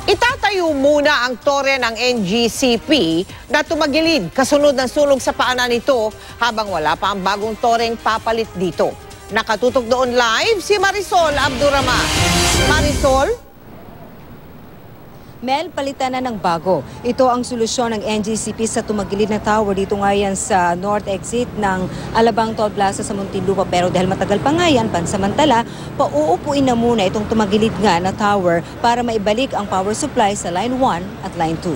Itatayo muna ang tore ng NGCP na tumagilid kasunod ng sunog sa paanan nito habang wala pa ang bagong toreng papalit dito. Nakatutok doon live si Marisol Abdurrahman. Marisol? Mel, palitan na ng bago. Ito ang solusyon ng NGCP sa tumagilid na tower dito nga yan sa north exit ng Alabang Toll Plaza sa Muntinlupa. Pero dahil matagal pa nga yan, pansamantala, pauupuin na muna itong tumagilid nga na tower para maibalik ang power supply sa Line 1 at Line 2.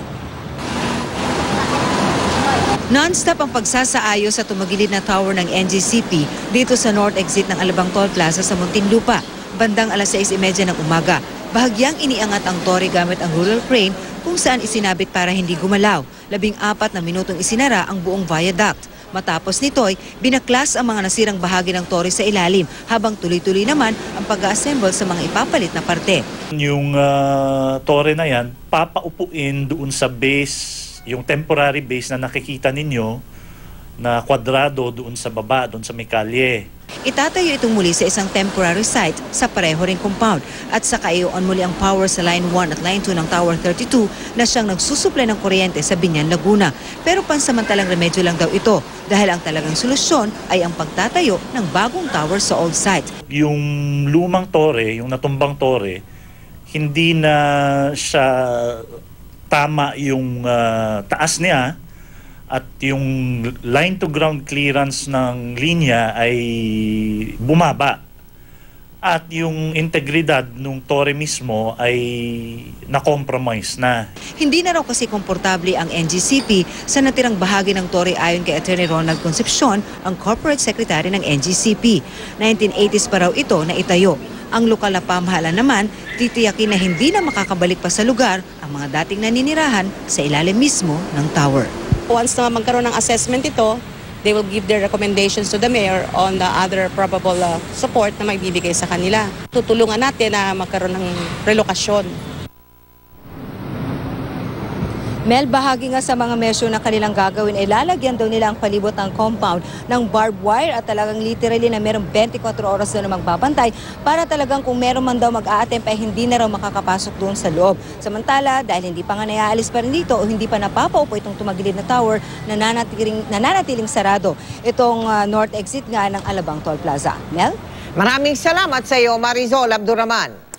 Non-stop ang pagsasaayos sa tumagilid na tower ng NGCP dito sa north exit ng Alabang Toll Plaza sa Muntinlupa. Bandang alas 6:30 ng umaga. Bahagyang iniangat ang tore gamit ang rural crane kung saan isinabit para hindi gumalaw. 14 na minutong isinara ang buong viaduct. Matapos nito'y binaklas ang mga nasirang bahagi ng tore sa ilalim habang tuloy-tuloy naman ang pag-assemble sa mga ipapalit na parte. Yung tore na yan, papaupuin doon sa base, yung temporary base na nakikita ninyo na kwadrado doon sa baba, doon sa may kalye. Itatayo itong muli sa isang temporary site sa pareho ring compound at saka iuon muli ang power sa Line 1 at Line 2 ng Tower 32 na siyang nagsusupply ng kuryente sa Biñan, Laguna. Pero pansamantalang remedyo lang daw ito dahil ang talagang solusyon ay ang pagtatayo ng bagong tower sa old site. Yung lumang tore, yung natumbang tore, hindi na siya tama yung taas niya. At yung line to ground clearance ng linya ay bumaba. At yung integridad ng tore mismo ay na-compromise na. Hindi na raw kasi komportable ang NGCP sa natirang bahagi ng tore ayon kay Attorney Ronald Concepcion, ang Corporate Secretary ng NGCP. 1980s pa raw ito na itayo. Ang lokal na pamahalaan naman, titiyakin na hindi na makakabalik pa sa lugar ang mga dating naninirahan sa ilalim mismo ng tower. Once na magkaroon ng assessment ito, they will give their recommendations to the mayor on the other probable support na maibibigay sa kanila. Tutulungan natin na magkaroon ng relokasyon. Mel, bahagi nga sa mga measure na kanilang gagawin ay lalagyan daw nila ang palibot ng compound ng barbed wire at talagang literally na merong 24 oras doon na magbabantay para talagang kung meron man daw mag-a-attempt ay hindi na raw makakapasok doon sa loob. Samantala, dahil hindi pa nga naiaalis pa rin dito o hindi pa napapaupo itong tumagilid na tower, nananatiling sarado itong north exit nga ng Alabang Toll Plaza. Mel? Maraming salamat sa iyo, Marisol Abdurrahman.